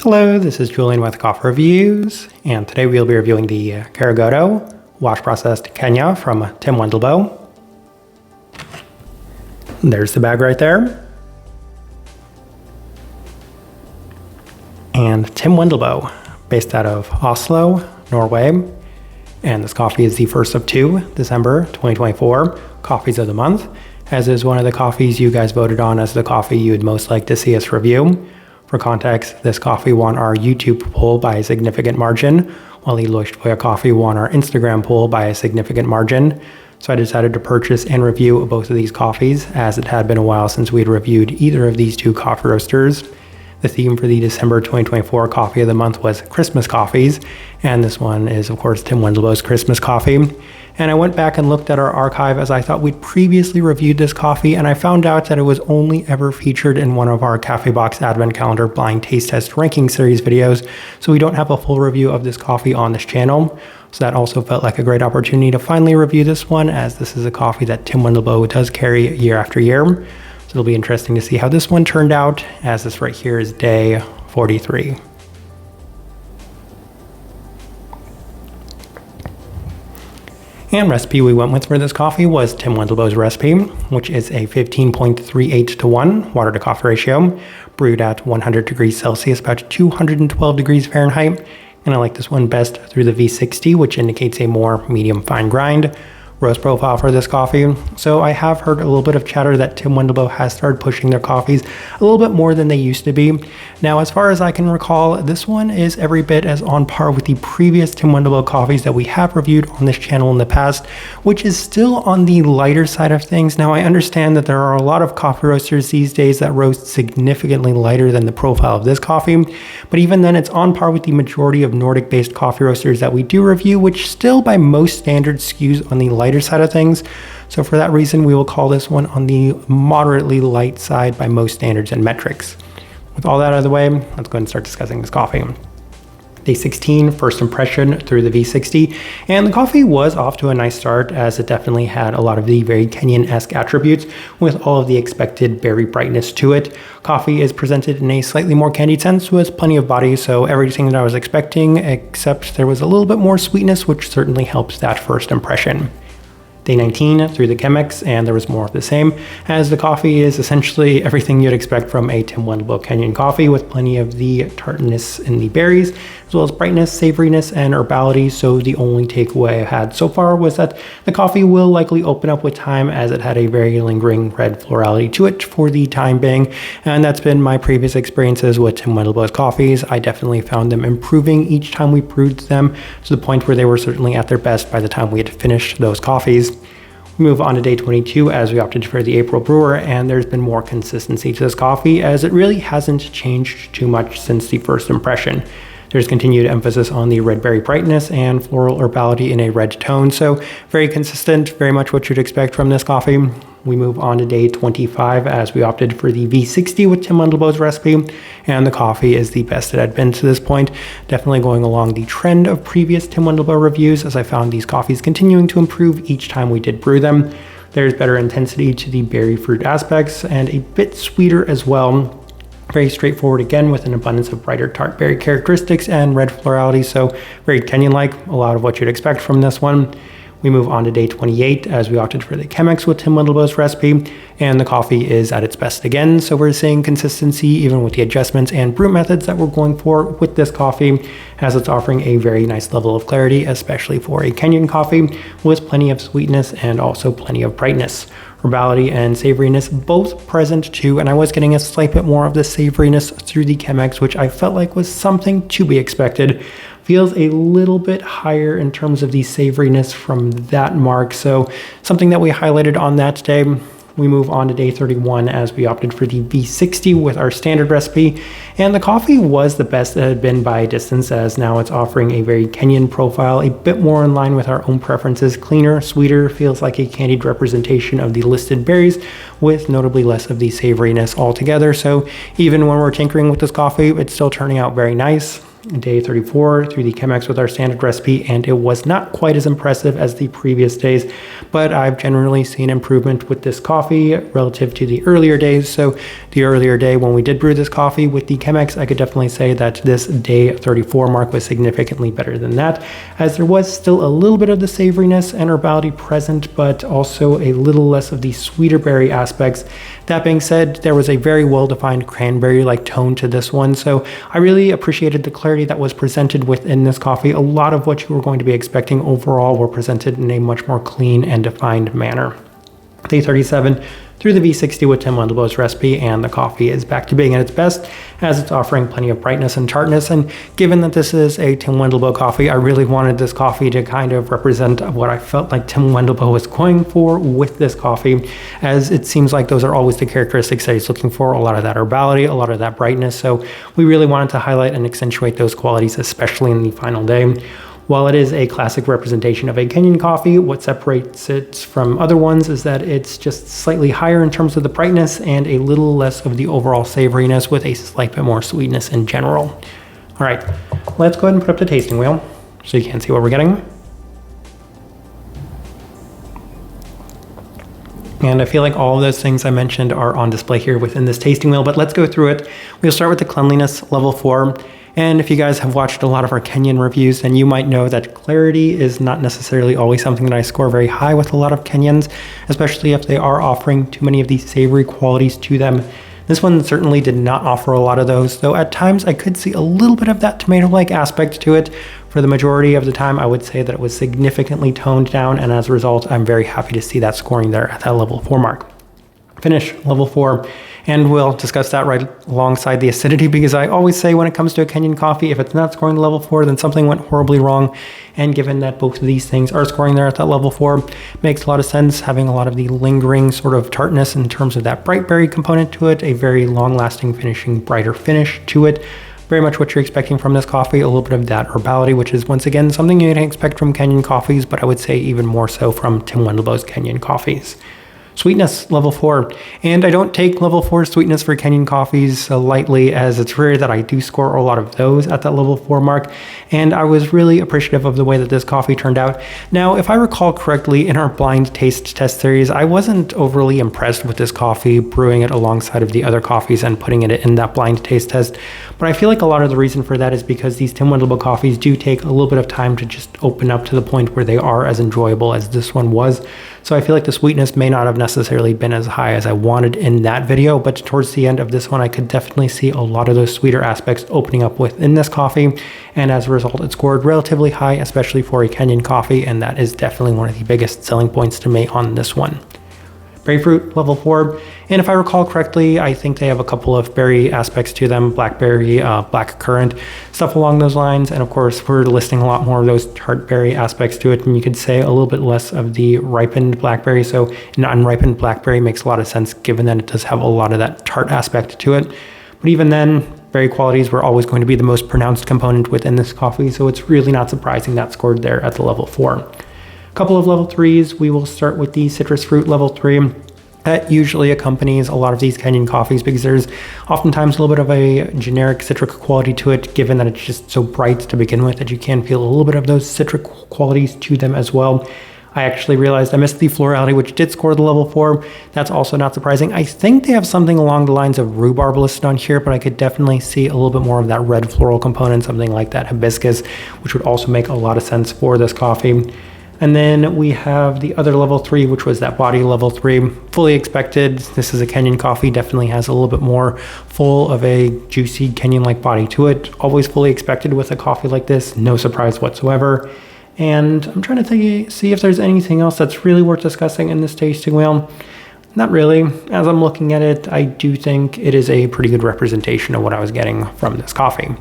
Hello, this is Julian with Coffee Reviews, and today we'll be reviewing the Karogoto wash processed Kenya from Tim Wendelboe. There's the bag right there. And Tim Wendelboe, based out of Oslo, Norway. And this coffee is the first of two, December 2024 coffees of the month, as is one of the coffees you guys voted on as the coffee you'd most like to see us review. For context, this coffee won our YouTube poll by a significant margin, while the Leuchtfeuer coffee won our Instagram poll by a significant margin. So I decided to purchase and review both of these coffees, as it had been a while since we'd reviewed either of these two coffee roasters. The theme for the December 2024 coffee of the month was Christmas coffees, and this one is of course Tim Wendelboe's Christmas coffee. And I went back and looked at our archive as I thought we'd previously reviewed this coffee, and I found out that it was only ever featured in one of our Cafe Box Advent Calendar Blind Taste Test Ranking Series videos, so we don't have a full review of this coffee on this channel. So that also felt like a great opportunity to finally review this one, as this is a coffee that Tim Wendelboe does carry year after year. So it'll be interesting to see how this one turned out, as this right here is day 43. And recipe we went with for this coffee was Tim Wendelboe's recipe, which is a 15.38 to 1 water to coffee ratio, brewed at 100 degrees Celsius, about 212 degrees Fahrenheit. And I like this one best through the V60, which indicates a more medium fine grind roast profile for this coffee. So I have heard a little bit of chatter that Tim Wendelboe has started pushing their coffees a little bit more than they used to be. Now, as far as I can recall, this one is every bit as on par with the previous Tim Wendelboe coffees that we have reviewed on this channel in the past, which is still on the lighter side of things. Now, I understand that there are a lot of coffee roasters these days that roast significantly lighter than the profile of this coffee, but even then it's on par with the majority of Nordic-based coffee roasters that we do review, which still by most standards skews on the lighter side of things. So for that reason, we will call this one on the moderately light side by most standards and metrics. With all that out of the way, let's go ahead and start discussing this coffee. Day 16, first impression through the V60, and the coffee was off to a nice start, as it definitely had a lot of the very Kenyan-esque attributes with all of the expected berry brightness to it. Coffee is presented in a slightly more candied sense with plenty of body, so everything that I was expecting, except there was a little bit more sweetness, which certainly helps that first impression. Day 19 through the Chemex, and there was more of the same, as the coffee is essentially everything you'd expect from a Tim Wendelboe Kenyan coffee, with plenty of the tartness in the berries, as well as brightness, savoriness, and herbality. So the only takeaway I had so far was that the coffee will likely open up with time, as it had a very lingering red florality to it for the time being, and that's been my previous experiences with Tim Wendelboe's coffees. I definitely found them improving each time we brewed them, to the point where they were certainly at their best by the time we had finished those coffees. We move on to day 22, as we opted for the April brewer, and there's been more consistency to this coffee, as it really hasn't changed too much since the first impression. There's continued emphasis on the red berry brightness and floral herbality in a red tone, so very consistent, very much what you'd expect from this coffee. We move on to day 25, as we opted for the V60 with Tim Wendelboe's recipe, and the coffee is the best it had been to this point, definitely going along the trend of previous Tim Wendelboe reviews, as I found these coffees continuing to improve each time we did brew them. There's better intensity to the berry fruit aspects, and a bit sweeter as well. Very straightforward again, with an abundance of brighter tart berry characteristics and red florality, so very Kenyan-like, a lot of what you'd expect from this one. We move on to day 28, as we opted for the Chemex with Tim Wendelboe's recipe, and the coffee is at its best again, so we're seeing consistency even with the adjustments and brew methods that we're going for with this coffee, as it's offering a very nice level of clarity, especially for a Kenyan coffee, with plenty of sweetness and also plenty of brightness. Herbality and savoriness both present too, and I was getting a slight bit more of the savoriness through the Chemex, which I felt like was something to be expected. Feels a little bit higher in terms of the savoriness from that mark, so something that we highlighted on that day. We move on to day 31, as we opted for the V60 with our standard recipe, and the coffee was the best it had been by a distance, as now it's offering a very Kenyan profile, a bit more in line with our own preferences, cleaner, sweeter, feels like a candied representation of the listed berries, with notably less of the savoriness altogether. So even when we're tinkering with this coffee, it's still turning out very nice. day 34 through the Chemex with our standard recipe, and it was not quite as impressive as the previous days, but I've generally seen improvement with this coffee relative to the earlier days. So the earlier day when we did brew this coffee with the Chemex, I could definitely say that this day 34 mark was significantly better than that, as there was still a little bit of the savoriness and herbality present, but also a little less of the sweeter berry aspects. That being said, there was a very well-defined cranberry-like tone to this one, so I really appreciated the clarity that was presented within this coffee. A lot of what you were going to be expecting overall were presented in a much more clean and defined manner. Day 37 through the V60 with Tim Wendelboe's recipe, and the coffee is back to being at its best as it's offering plenty of brightness and tartness. And given that this is a Tim Wendelboe coffee, I really wanted this coffee to kind of represent what I felt like Tim Wendelboe was going for with this coffee, as it seems like those are always the characteristics that he's looking for, a lot of that herbality, a lot of that brightness. So we really wanted to highlight and accentuate those qualities, especially in the final day. While it is a classic representation of a Kenyan coffee, what separates it from other ones is that it's just slightly higher in terms of the brightness and a little less of the overall savoriness with a slight bit more sweetness in general. All right, let's go ahead and put up the tasting wheel so you can see what we're getting. And I feel like all of those things I mentioned are on display here within this tasting wheel, but let's go through it. We'll start with the cleanliness, level 4. And if you guys have watched a lot of our Kenyan reviews, then you might know that clarity is not necessarily always something that I score very high with a lot of Kenyans, especially if they are offering too many of these savory qualities to them. This one certainly did not offer a lot of those, though at times I could see a little bit of that tomato-like aspect to it. For the majority of the time, I would say that it was significantly toned down, and as a result, I'm very happy to see that scoring there at that level 4 mark. Finish, level 4. And we'll discuss that right alongside the acidity, because I always say when it comes to a Kenyan coffee, if it's not scoring level 4, then something went horribly wrong. And given that both of these things are scoring there at that level 4, makes a lot of sense, having a lot of the lingering sort of tartness in terms of that bright berry component to it, a very long-lasting finishing, brighter finish to it. Very much what you're expecting from this coffee, a little bit of that herbality, which is once again something you can expect from Kenyan coffees, but I would say even more so from Tim Wendelboe's Kenyan coffees. Sweetness, level 4. And I don't take level 4 sweetness for Kenyan coffees lightly, as it's rare that I do score a lot of those at that level 4 mark. And I was really appreciative of the way that this coffee turned out. Now, if I recall correctly, in our blind taste test series, I wasn't overly impressed with this coffee, brewing it alongside of the other coffees and putting it in that blind taste test. But I feel like a lot of the reason for that is because these Tim Wendelboe coffees do take a little bit of time to just open up to the point where they are as enjoyable as this one was. So I feel like the sweetness may not have necessarily been as high as I wanted in that video, but towards the end of this one, I could definitely see a lot of those sweeter aspects opening up within this coffee. And as a result, it scored relatively high, especially for a Kenyan coffee. And that is definitely one of the biggest selling points to me on this one. Berry fruit, level 4. And if I recall correctly, I think they have a couple of berry aspects to them, blackberry, black currant, stuff along those lines. And of course, we're listing a lot more of those tart berry aspects to it. And you could say a little bit less of the ripened blackberry. So an unripened blackberry makes a lot of sense, given that it does have a lot of that tart aspect to it. But even then, berry qualities were always going to be the most pronounced component within this coffee. So it's really not surprising that scored there at the level 4. Couple of level 3s. We will start with the citrus fruit level 3. That usually accompanies a lot of these Kenyan coffees because there's oftentimes a little bit of a generic citric quality to it, given that it's just so bright to begin with that you can feel a little bit of those citric qualities to them as well. I actually realized I missed the florality, which did score the level 4. That's also not surprising. I think they have something along the lines of rhubarb listed on here, but I could definitely see a little bit more of that red floral component, something like that hibiscus, which would also make a lot of sense for this coffee. And then we have the other level 3, which was that body level 3. Fully expected. This is a Kenyan coffee, definitely has a little bit more full of a juicy Kenyan-like body to it. Always fully expected with a coffee like this, no surprise whatsoever. And I'm trying to see if there's anything else that's really worth discussing in this tasting wheel. Not really. As I'm looking at it, I do think it is a pretty good representation of what I was getting from this coffee.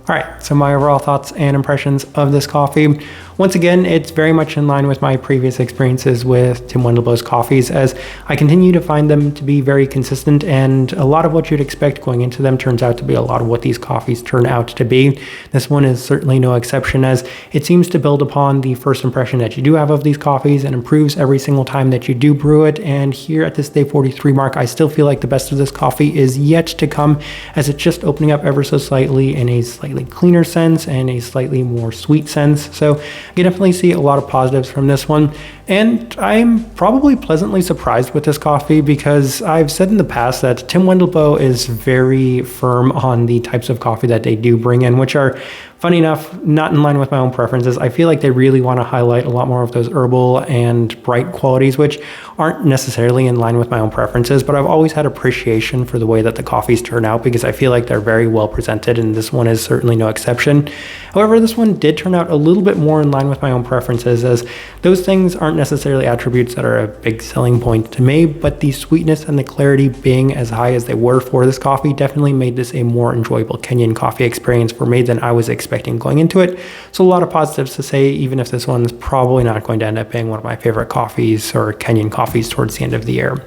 All right, so my overall thoughts and impressions of this coffee. Once again, it's very much in line with my previous experiences with Tim Wendelboe's coffees, as I continue to find them to be very consistent, and a lot of what you'd expect going into them turns out to be a lot of what these coffees turn out to be. This one is certainly no exception, as it seems to build upon the first impression that you do have of these coffees and improves every single time that you do brew it. And here at this day 43 mark, I still feel like the best of this coffee is yet to come, as it's just opening up ever so slightly in a slightly cleaner sense and a slightly more sweet sense. So I can definitely see a lot of positives from this one. And I'm probably pleasantly surprised with this coffee, because I've said in the past that Tim Wendelboe is very firm on the types of coffee that they do bring in, which are, funny enough, not in line with my own preferences. I feel like they really want to highlight a lot more of those herbal and bright qualities, which aren't necessarily in line with my own preferences, but I've always had appreciation for the way that the coffees turn out, because I feel like they're very well presented, and this one is certainly no exception. However, this one did turn out a little bit more in line with my own preferences, as those things aren't necessarily attributes that are a big selling point to me, but the sweetness and the clarity being as high as they were for this coffee definitely made this a more enjoyable Kenyan coffee experience for me than I was expecting going into it. So a lot of positives to say, even if this one's probably not going to end up being one of my favorite coffees or Kenyan coffees towards the end of the year.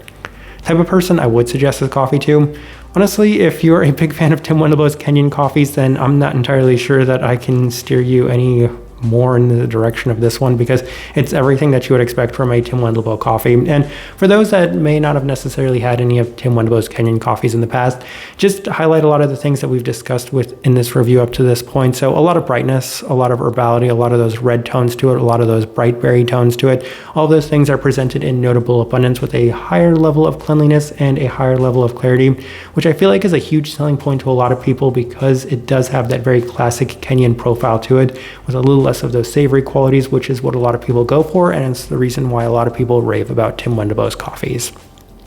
Type of person I would suggest this coffee to. Honestly, if you're a big fan of Tim Wendelboe's Kenyan coffees, then I'm not entirely sure that I can steer you any more in the direction of this one, because it's everything that you would expect from a Tim Wendelboe coffee. And for those that may not have necessarily had any of Tim Wendelboe's Kenyan coffees in the past, just to highlight a lot of the things that we've discussed in this review up to this point. So a lot of brightness, a lot of herbality, a lot of those red tones to it, a lot of those bright berry tones to it. All those things are presented in notable abundance, with a higher level of cleanliness and a higher level of clarity, which I feel like is a huge selling point to a lot of people, because it does have that very classic Kenyan profile to it, with a little less of those savory qualities, which is what a lot of people go for, and it's the reason why a lot of people rave about Tim Wendelboe's coffees.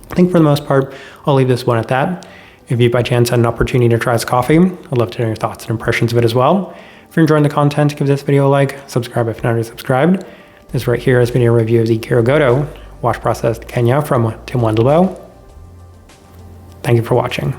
I think for the most part, I'll leave this one at that. If you by chance had an opportunity to try this coffee, I'd love to know your thoughts and impressions of it as well. If you're enjoying the content, give this video a like, subscribe if not already subscribed. This right here has been a review of the Karogoto wash processed Kenya from Tim Wendelboe. Thank you for watching.